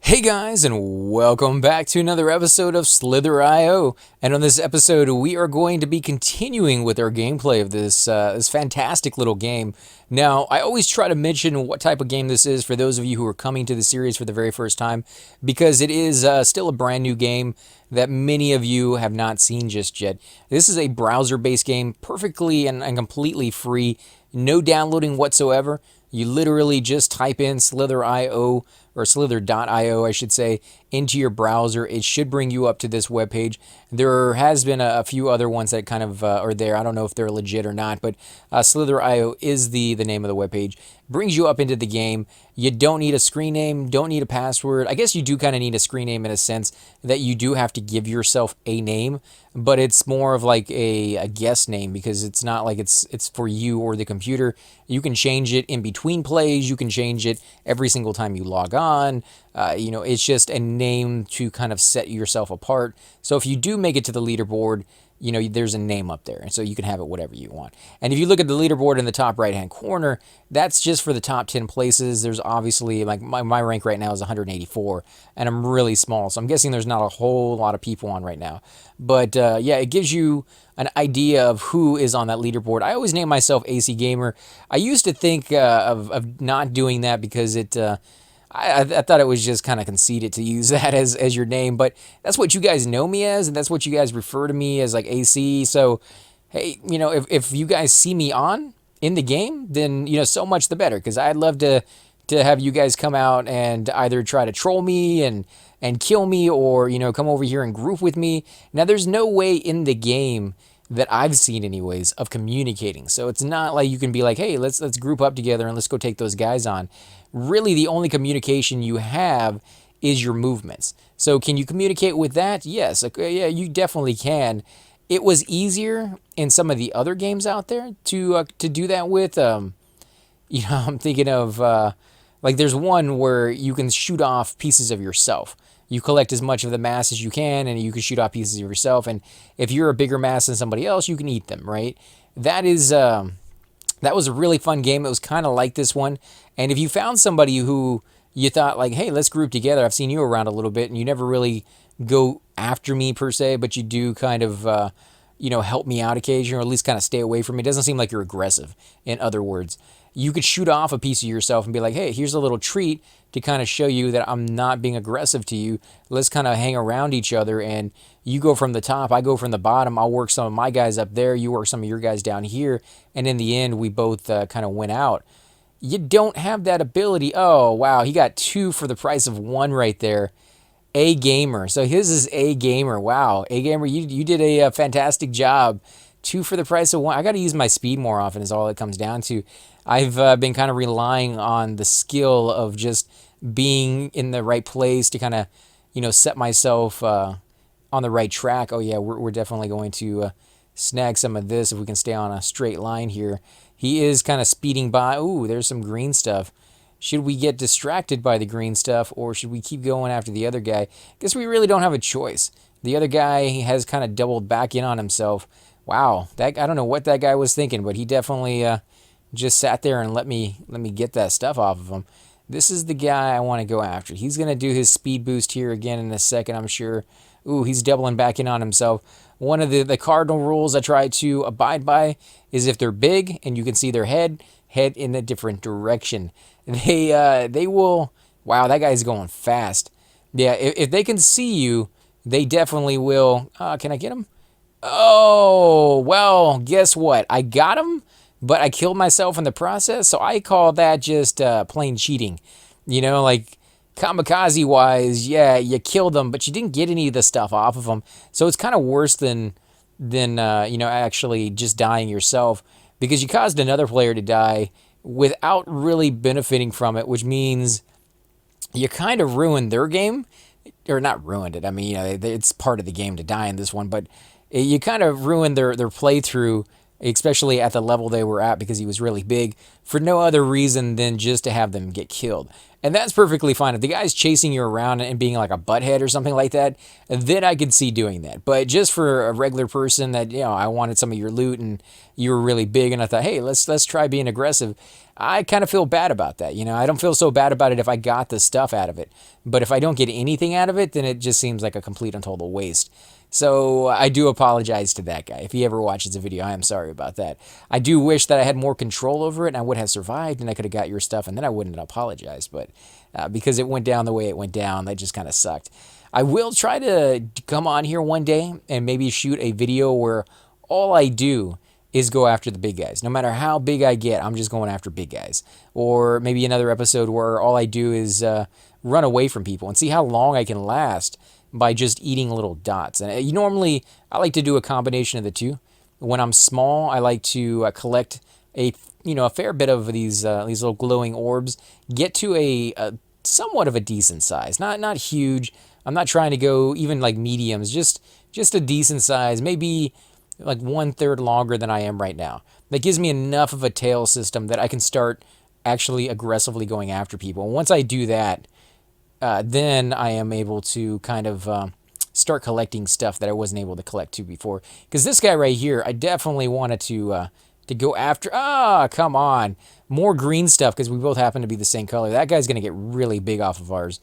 Hey guys, and welcome back to another episode of Slither.io. And on this episode, we are going to be continuing with our gameplay of this fantastic little game. Now, I always try to mention what type of game this is for those of you who are coming to the series for the very first time, because it is still a brand new game that many of you have not seen just yet. This is a browser-based game, perfectly and completely free, no downloading whatsoever. You literally just type in Slither.io or Slither.io, I should say, into your browser. It should bring you up to this webpage. There has been a few other ones that kind of are there. I don't know if they're legit or not, but Slither.io is the name of the webpage. Brings you up into the game. You don't need a screen name, don't need a password. I guess you do kind of need a screen name in a sense that you do have to give yourself a name, but it's more of like a guest name because it's not like it's for you or the computer. You can change it in between plays. You can change it every single time you log on. It's just a name to kind of set yourself apart. So if you do make it to the leaderboard, there's a name up there, and so you can have it whatever you want. And if you look at the leaderboard in the top right-hand corner, that's just for the top 10 places. There's obviously, like, my rank right now is 184, and I'm really small, so I'm guessing there's not a whole lot of people on right now. But, yeah, it gives you an idea of who is on that leaderboard. I always name myself AC Gamer. I used to think of not doing that because I thought it was just kind of conceited to use that as your name, but that's what you guys know me as, and that's what you guys refer to me as, like AC. So, hey, if you guys see me in the game, then so much the better, because I'd love to have you guys come out and either try to troll me and kill me, or come over here and group with me. Now, there's no way in the game that I've seen anyways of communicating. So it's not like you can be like, hey, let's group up together and let's go take those guys on. Really, the only communication you have is your movements. So can you communicate with that? Yes. Okay, yeah, you definitely can. It was easier in some of the other games out there to do that with. I'm thinking of like there's one where you can shoot off pieces of yourself. You collect as much of the mass as you can, and you can shoot off pieces of yourself. And if you're a bigger mass than somebody else, you can eat them, right? That was a really fun game. It was kind of like this one. And if you found somebody who you thought like, hey, let's group together. I've seen you around a little bit, and you never really go after me per se, but you do kind of, help me out occasionally, or at least kind of stay away from me. It doesn't seem like you're aggressive, in other words. You could shoot off a piece of yourself and be like, hey, here's a little treat to kind of show you that I'm not being aggressive to you. Let's kind of hang around each other, and you go from the top, I go from the bottom. I'll work some of my guys up there, you work some of your guys down here, and in the end, we both kind of went out. You don't have that ability. Oh, wow, he got 2 for the price of 1 right there. A Gamer. So his is A Gamer. Wow, A Gamer, you did a fantastic job. 2 for the price of 1. I got to use my speed more often is all it comes down to. I've been kind of relying on the skill of just being in the right place to kind of, set myself on the right track. Oh, yeah, we're definitely going to snag some of this if we can stay on a straight line here. He is kind of speeding by. Ooh, there's some green stuff. Should we get distracted by the green stuff, or should we keep going after the other guy? Guess we really don't have a choice. The other guy has kind of doubled back in on himself. Wow, I don't know what that guy was thinking, but he definitely just sat there and let me get that stuff off of him. This is the guy I want to go after. He's going to do his speed boost here again in a second, I'm sure. Ooh, he's doubling back in on himself. One of the cardinal rules I try to abide by is if they're big and you can see their head in a different direction. They will... Wow, that guy's going fast. Yeah, if they can see you, they definitely will... can I get him? Oh, well, guess what? I got him, but I killed myself in the process, so I call that just plain cheating. Like kamikaze-wise, yeah, you killed them, but you didn't get any of the stuff off of them. So it's kind of worse than actually just dying yourself, because you caused another player to die without really benefiting from it, which means you kind of ruined their game. Or not ruined it. I mean, it's part of the game to die in this one, but you kind of ruined their playthrough, especially at the level they were at, because he was really big, for no other reason than just to have them get killed. And that's perfectly fine. If the guy's chasing you around and being like a butthead or something like that, then I could see doing that. But just for a regular person that, I wanted some of your loot and you were really big and I thought, hey, let's try being aggressive. I kind of feel bad about that. I don't feel so bad about it if I got the stuff out of it. But if I don't get anything out of it, then it just seems like a complete and total waste. So I do apologize to that guy. If he ever watches the video, I am sorry about that. I do wish that I had more control over it and I would have survived and I could have got your stuff and then I wouldn't have apologized. But because it went down the way it went down, that just kind of sucked. I will try to come on here one day and maybe shoot a video where all I do is go after the big guys. No matter how big I get, I'm just going after big guys. Or maybe another episode where all I do is run away from people and see how long I can last by just eating little dots. And normally, I like to do a combination of the two. When I'm small, I like to collect a fair bit of these little glowing orbs, get to a somewhat of a decent size, not huge. I'm not trying to go even like mediums, just a decent size, maybe like 1/3 longer than I am right now. That gives me enough of a tail system that I can start actually aggressively going after people. And once I do that, then I am able to kind of start collecting stuff that I wasn't able to collect to before. Because this guy right here, I definitely wanted to go after. Come on. More green stuff because we both happen to be the same color. That guy's going to get really big off of ours.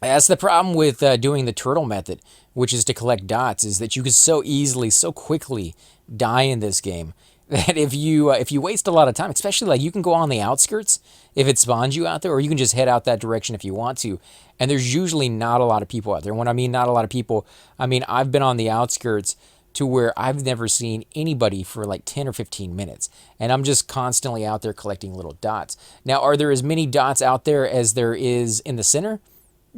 That's the problem with doing the turtle method, which is to collect dots, is that you can so easily, so quickly die in this game that if you waste a lot of time, especially like you can go on the outskirts if it spawns you out there, or you can just head out that direction if you want to. And there's usually not a lot of people out there. When I mean not a lot of people, I mean I've been on the outskirts to where I've never seen anybody for like 10 or 15 minutes. And I'm just constantly out there collecting little dots. Now, are there as many dots out there as there is in the center?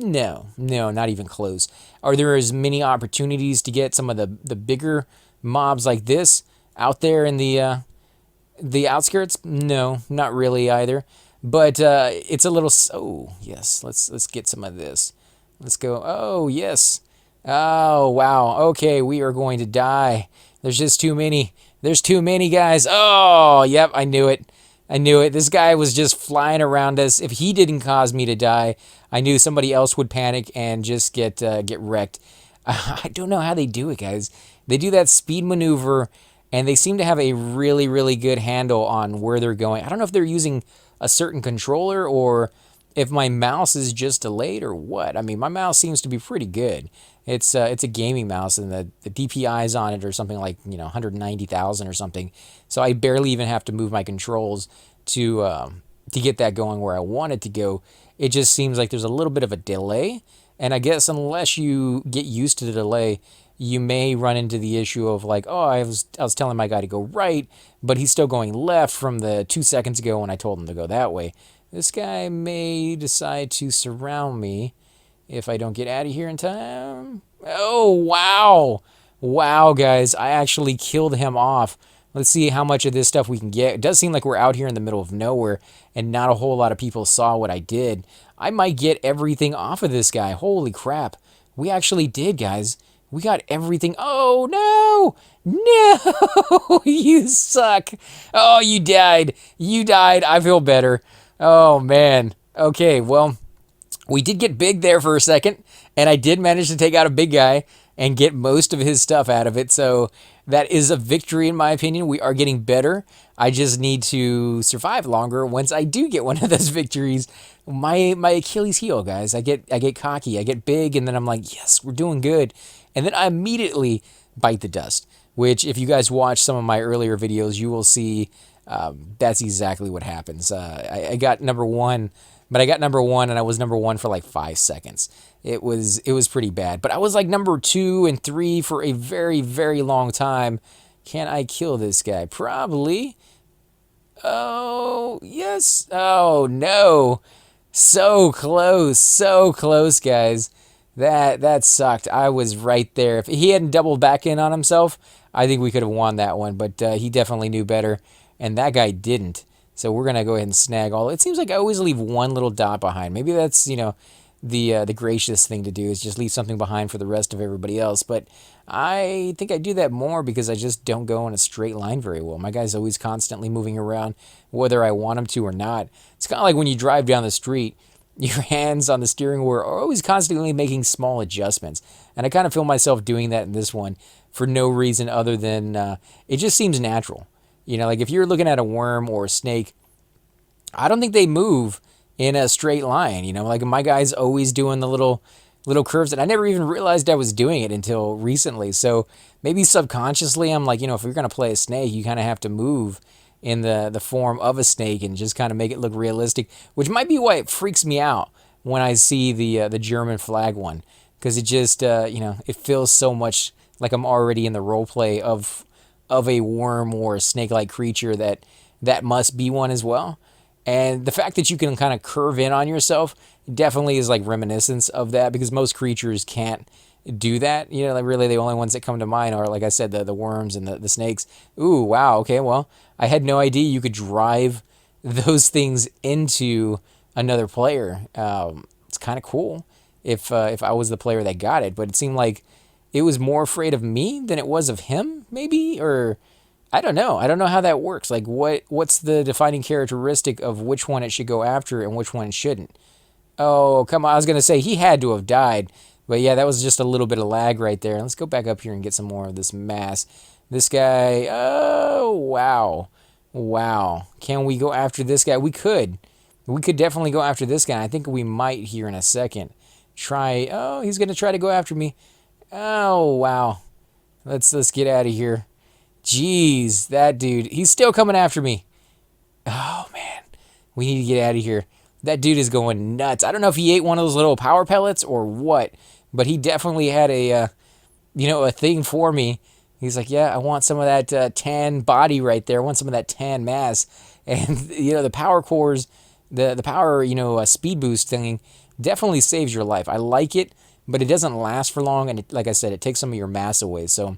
No, not even close. Are there as many opportunities to get some of the bigger mobs like this out there in the outskirts? No, not really either. But it's a little. Oh yes, let's get some of this. Let's go. Oh yes. Oh wow. Okay, we are going to die. There's just too many. There's too many guys. Oh yep, I knew it. This guy was just flying around us. If he didn't cause me to die, I knew somebody else would panic and just get wrecked. I don't know how they do it, guys. They do that speed maneuver, and they seem to have a really, really good handle on where they're going. I don't know if they're using a certain controller or if my mouse is just delayed or what. I mean, my mouse seems to be pretty good. It's a gaming mouse, and the DPI's on it or something like 190,000 or something. So I barely even have to move my controls to get that going where I want it to go. It just seems like there's a little bit of a delay, and I guess unless you get used to the delay, you may run into the issue of like, oh, I was telling my guy to go right, but he's still going left from the 2 seconds ago when I told him to go that way. This guy may decide to surround me if I don't get out of here in time. Oh, wow. Wow, guys. I actually killed him off. Let's see how much of this stuff we can get. It does seem like we're out here in the middle of nowhere, and not a whole lot of people saw what I did. I might get everything off of this guy. Holy crap. We actually did, guys. We got everything. Oh, no. No. You suck. Oh, you died. You died. I feel better. Oh, man. Okay, well, we did get big there for a second, and I did manage to take out a big guy and get most of his stuff out of it. So that is a victory in my opinion. We are getting better. I just need to survive longer once I do get one of those victories. My Achilles heel, guys. I get cocky, I get big, and then I'm like, yes, we're doing good. And then I immediately bite the dust, which if you guys watch some of my earlier videos, you will see that's exactly what happens. I got number one, but I got number one, and I was number one for like 5 seconds. It was pretty bad. But I was like number 2 and 3 for a very, very long time. Can I kill this guy? Probably. Oh, yes. Oh, no. So close, guys. That sucked. I was right there. If he hadn't doubled back in on himself, I think we could have won that one. But he definitely knew better, and that guy didn't. So we're going to go ahead and snag all. It seems like I always leave one little dot behind. Maybe that's, the gracious thing to do is just leave something behind for the rest of everybody else. But I think I do that more because I just don't go in a straight line very well. My guy's always constantly moving around, whether I want him to or not. It's kind of like when you drive down the street, your hands on the steering wheel are always constantly making small adjustments. And I kind of feel myself doing that in this one for no reason other than it just seems natural. Like if you're looking at a worm or a snake, I don't think they move in a straight line. You know, like my guy's always doing the little curves, and I never even realized I was doing it until recently. So maybe subconsciously, I'm like, if you're gonna play a snake, you kind of have to move in the form of a snake and just kind of make it look realistic, which might be why it freaks me out when I see the German flag one, because it just it feels so much like I'm already in the role play of a worm or a snake-like creature that must be one as well. And the fact that you can kind of curve in on yourself definitely is like reminiscence of that, because most creatures can't do that. Like really the only ones that come to mind are, like I said, the worms and the snakes. Ooh, wow. Okay, well, I had no idea you could drive those things into another player. It's kind of cool if I was the player that got it, but it seemed like it was more afraid of me than it was of him, maybe, or I don't know. I don't know how that works. Like, what's the defining characteristic of which one it should go after and which one it shouldn't? Oh, come on. I was going to say he had to have died. But yeah, that was just a little bit of lag right there. Let's go back up here and get some more of this mass. This guy, oh, wow. Wow. Can we go after this guy? We could. We could definitely go after this guy. I think we might here in a second. Oh, he's going to try to go after me. Oh, wow. Let's get out of here. Jeez, that dude, he's still coming after me. Oh, man. We need to get out of here. That dude is going nuts. I don't know if he ate one of those little power pellets or what, but he definitely had a thing for me. He's like, yeah, I want some of that tan body right there. I want some of that tan mass. And, the power cores, the power, speed boost thing definitely saves your life. I like it, but it doesn't last for long. And like I said, it takes some of your mass away. So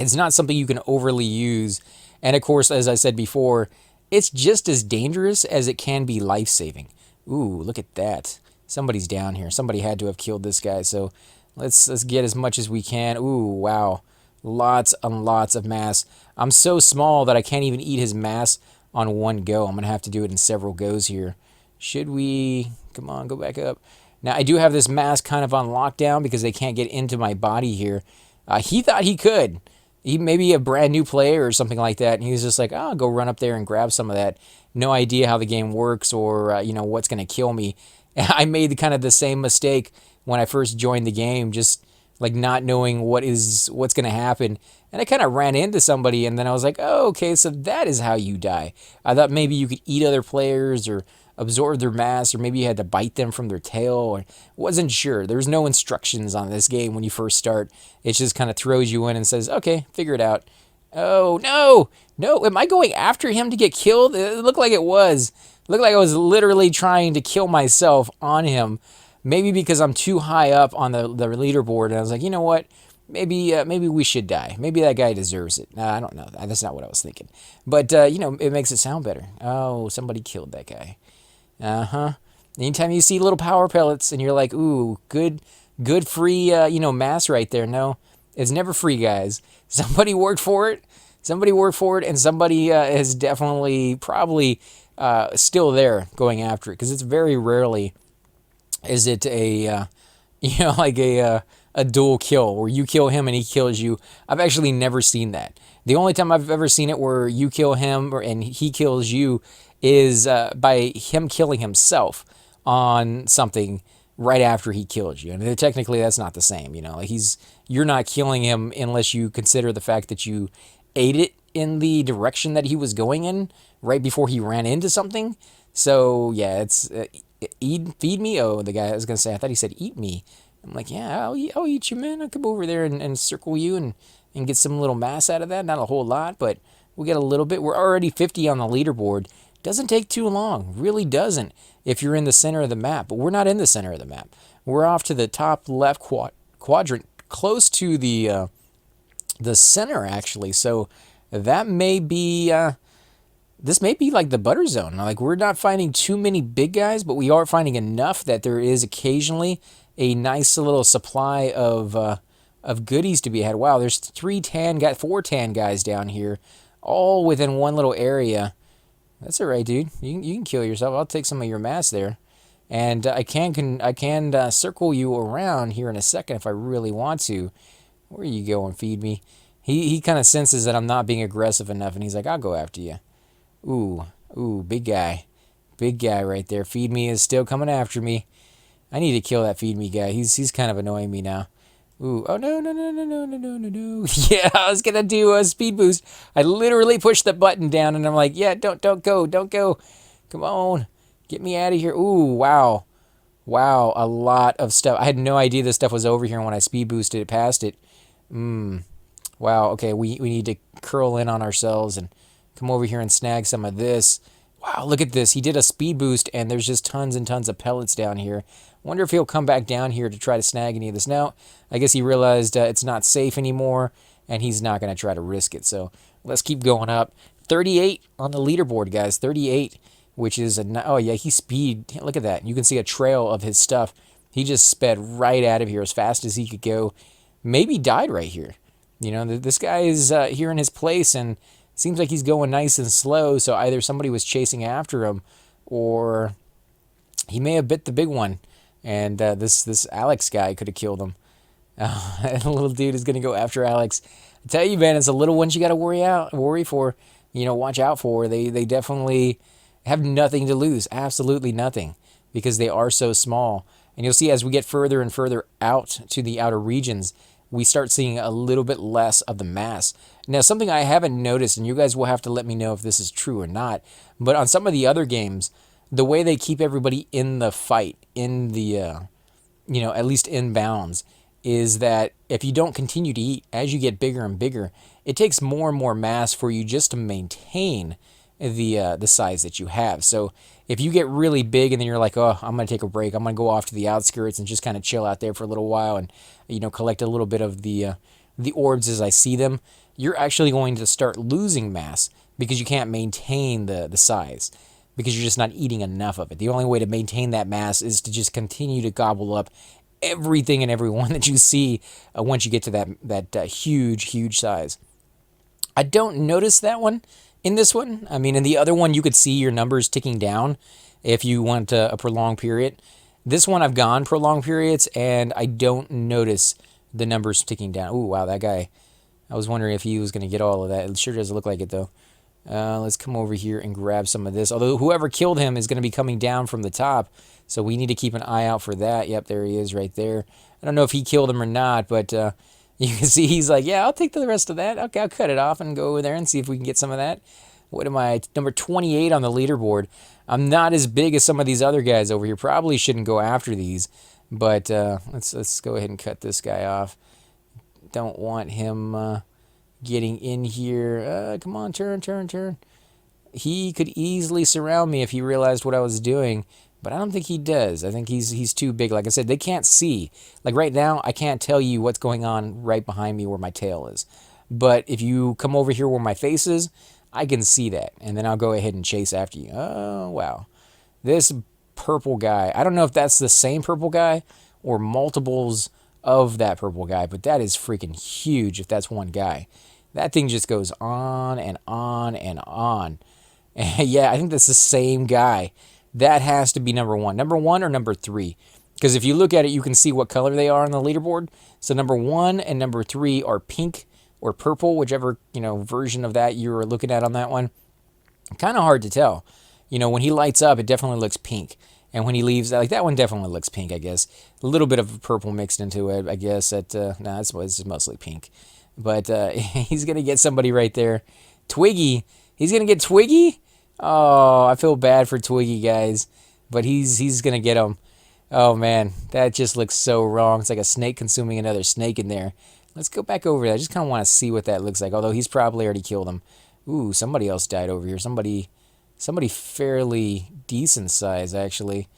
it's not something you can overly use. And of course, as I said before, it's just as dangerous as it can be life-saving. Ooh, look at that. Somebody's down here. Somebody had to have killed this guy. So let's get as much as we can. Ooh, wow. Lots and lots of mass. I'm so small that I can't even eat his mass on one go. I'm going to have to do it in several goes here. Should we... Come on, go back up. Now, I do have this mass kind of on lockdown because they can't get into my body here. He thought he could. He may be a brand new player or something like that, and he was just like, oh, I'll go run up there and grab some of that. No idea how the game works or, what's going to kill me. I made kind of the same mistake when I first joined the game, just like not knowing what's going to happen. And I kind of ran into somebody, and then I was like, oh, okay, so that is how you die. I thought maybe you could eat other players or absorb their mass, or maybe you had to bite them from their tail. Or wasn't sure. There's no instructions on this game when you first start. It just kind of throws you in and says, okay, figure it out. Oh, no, am I going after him to get killed? It looked like it was. It looked like I was literally trying to kill myself on him. Maybe because I'm too high up on the leaderboard, and I was like, you know what? Maybe we should die. Maybe that guy deserves it. I don't know. That's not what I was thinking. But, it makes it sound better. Oh, somebody killed that guy. Uh-huh. Anytime you see little power pellets and you're like, ooh, good free, mass right there. No, it's never free, guys. Somebody worked for it. And somebody is definitely probably still there going after it, because it's very rarely is it a, a dual kill where you kill him and he kills you. I've actually never seen that. The only time I've ever seen it where you kill him and he kills you is by him killing himself on something right after he kills you. And technically that's not the same, you're not killing him unless you consider the fact that you ate it in the direction that he was going in right before he ran into something. So yeah, it's feed me. Oh, the guy I was gonna say, I thought he said eat me. I'm like, yeah, I'll eat you, man. I'll come over there and circle you and get some little mass out of that. Not a whole lot, but we get a little bit. We're already 50 on the leaderboard. Doesn't take too long, really doesn't, if you're in the center of the map. But we're not in the center of the map. We're off to the top left quadrant, close to the center, actually. So that may be, this may be like the butter zone. Like, we're not finding too many big guys, but we are finding enough that there is occasionally a nice little supply of goodies to be had. Wow, there's 4 tan guys down here, all within one little area. That's all right, dude. You can kill yourself. I'll take some of your mass there. And I can circle you around here in a second if I really want to. Where are you going, feed me? He kind of senses that I'm not being aggressive enough, and he's like, I'll go after you. Ooh, big guy. Big guy right there. Feed me is still coming after me. I need to kill that feed me guy. He's kind of annoying me now. Ooh, oh no, no, no, no, no, no, no, no, no. Yeah, I was gonna do a speed boost. I literally pushed the button down and I'm like, yeah, don't go, don't go. Come on. Get me out of here. Ooh, wow. Wow, a lot of stuff. I had no idea this stuff was over here when I speed boosted it past it. Wow, okay, we need to curl in on ourselves and come over here and snag some of this. Wow, look at this. He did a speed boost, and there's just tons and tons of pellets down here. Wonder if he'll come back down here to try to snag any of this. No, I guess he realized it's not safe anymore, and he's not going to try to risk it. So let's keep going up. 38 on the leaderboard, guys. 38, which is oh yeah, he speed. Look at that. You can see a trail of his stuff. He just sped right out of here as fast as he could go. Maybe died right here. You know, this guy is here in his place, and it seems like he's going nice and slow. So either somebody was chasing after him, or he may have bit the big one, and this Alex guy could have killed him. And the little dude is going to go after Alex. I tell you, man, it's the little ones you got to worry for. You know, watch out for. They definitely have nothing to lose, absolutely nothing, because they are so small. And you'll see as we get further and further out to the outer regions, we start seeing a little bit less of the mass. Now, something I haven't noticed, and you guys will have to let me know if this is true or not, but on some of the other games, the way they keep everybody in the fight, in the, you know, at least in bounds, is that if you don't continue to eat, as you get bigger and bigger, it takes more and more mass for you just to maintain the size that you have. So if you get really big and then you're like, oh, I'm going to take a break, I'm going to go off to the outskirts and just kind of chill out there for a little while and, you know, collect a little bit of the orbs as I see them, you're actually going to start losing mass because you can't maintain the size, because you're just not eating enough of it. The only way to maintain that mass is to just continue to gobble up everything and everyone that you see once you get to that huge size. I don't notice that one in this one. I mean, in the other one, you could see your numbers ticking down if you want a prolonged period. This one, I've gone prolonged periods, and I don't notice the numbers ticking down. Ooh, wow, that guy. I was wondering if he was going to get all of that. It sure doesn't look like it, though. Let's come over here and grab some of this. Although whoever killed him is going to be coming down from the top, so we need to keep an eye out for that. Yep, there he is right there. I don't know if he killed him or not, but you can see he's like, yeah, I'll take the rest of that. Okay, I'll cut it off and go over there and see if we can get some of that. What am I? Number 28 on the leaderboard. I'm not as big as some of these other guys over here. Probably shouldn't go after these, but let's go ahead and cut this guy off. Don't want him getting in here. Come on, turn. He could easily surround me if he realized what I was doing, but I don't think he does. I think he's too big. Like I said, they can't see. Like right now, I can't tell you what's going on right behind me where my tail is. But if you come over here where my face is, I can see that, and then I'll go ahead and chase after you. Oh, wow. This purple guy, I don't know if that's the same purple guy or multiples of that purple guy, but that is freaking huge if that's one guy. That thing just goes on and on and on. And yeah, I think that's the same guy. That has to be number one. Number one or number three? Because if you look at it, you can see what color they are on the leaderboard. So number one and number three are pink or purple, whichever, you know, version of that you were looking at on that one. Kind of hard to tell. You know, when he lights up, it definitely looks pink. And when he leaves, like that one definitely looks pink, I guess. A little bit of purple mixed into it, I guess. It's mostly pink. But he's going to get somebody right there. Twiggy. He's going to get Twiggy? Oh, I feel bad for Twiggy, guys. But he's going to get him. Oh, man. That just looks so wrong. It's like a snake consuming another snake in there. Let's go back over there. I just kind of want to see what that looks like. Although he's probably already killed him. Ooh, somebody else died over here. Somebody fairly decent size, actually.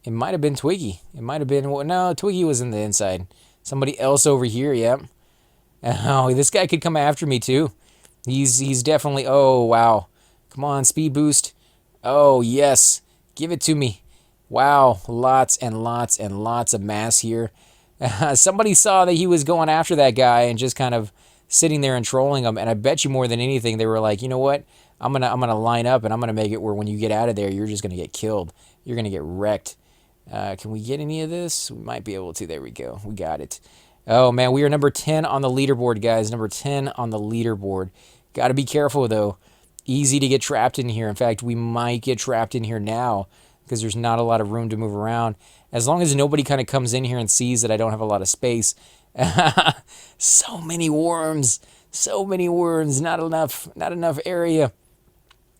It might have been Twiggy. It might have been... Well, no, Twiggy was in the inside. Somebody else over here, yep. Oh, this guy could come after me, too. He's definitely... Oh, wow. Come on, speed boost. Oh, yes. Give it to me. Wow, lots and lots and lots of mass here. Somebody saw that he was going after that guy and just kind of sitting there and trolling him. And I bet you more than anything, they were like, you know what? I'm gonna line up and I'm gonna make it where when you get out of there, you're just gonna get killed. You're gonna get wrecked. Can we get any of this? We might be able to. There we go. We got it. Oh man, we are number 10 on the leaderboard, guys. Number 10 on the leaderboard. Got to be careful though. Easy to get trapped in here. In fact, we might get trapped in here now because there's not a lot of room to move around. As long as nobody kind of comes in here and sees that I don't have a lot of space. So many worms. So many worms. Not enough area.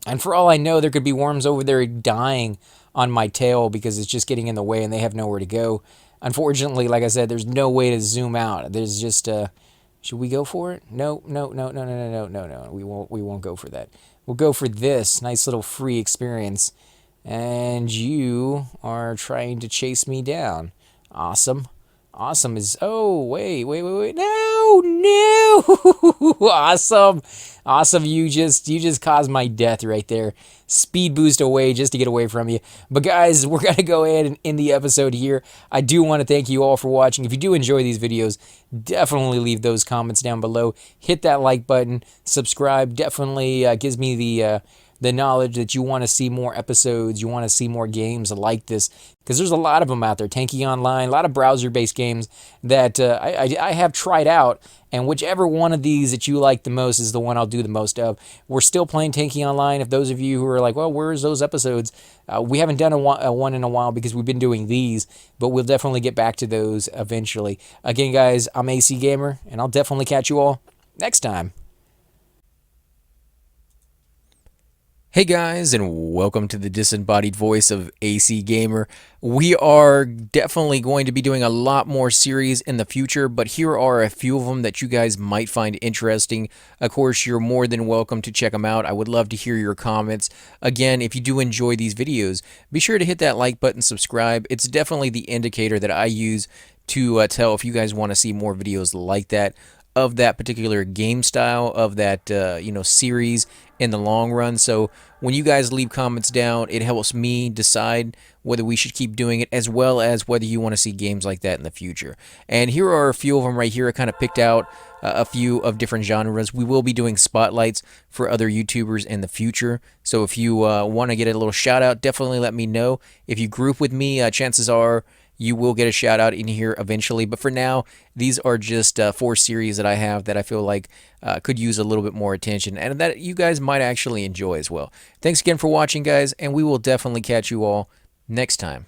And for all I know, there could be worms over there dying on my tail because it's just getting in the way and they have nowhere to go. Unfortunately, like I said, there's no way to zoom out. There's just should we go for it? No, no, no, no, no, no, no, no, no. We won't go for that. We'll go for this nice little free experience. And you are trying to chase me down. Awesome. Awesome is, oh, wait. No, no. Awesome. Awesome. You just caused my death right there. Speed boost away just to get away from you. But guys, we're going to go ahead and end the episode here. I do want to thank you all for watching. If you do enjoy these videos, definitely leave those comments down below. Hit that like button. Subscribe. Definitely gives me the knowledge that you want to see more episodes, you want to see more games like this, because there's a lot of them out there. Tanky Online, a lot of browser-based games that I have tried out, and whichever one of these that you like the most is the one I'll do the most of. We're still playing Tanky Online. If those of you who are like, well, where's those episodes? We haven't done a one in a while because we've been doing these, but we'll definitely get back to those eventually. Again, guys, I'm AC Gamer, and I'll definitely catch you all next time. Hey guys, and welcome to the disembodied voice of AC Gamer. We are definitely going to be doing a lot more series in the future, but here are a few of them that you guys might find interesting. Of course, you're more than welcome to check them out. I would love to hear your comments. Again, if you do enjoy these videos, be sure to hit that like button, subscribe. It's definitely the indicator that I use to tell if you guys want to see more videos like that, of that particular game style, of that series in the long run. So when you guys leave comments down, it helps me decide whether we should keep doing it, as well as whether you want to see games like that in the future. And here are a few of them right here. I kind of picked out a few of different genres. We will be doing spotlights for other YouTubers in the future. So if you want to get a little shout out, definitely let me know. If you group with me, chances are you will get a shout out in here eventually. But for now, these are just 4 series that I have that I feel like could use a little bit more attention and that you guys might actually enjoy as well. Thanks again for watching, guys, and we will definitely catch you all next time.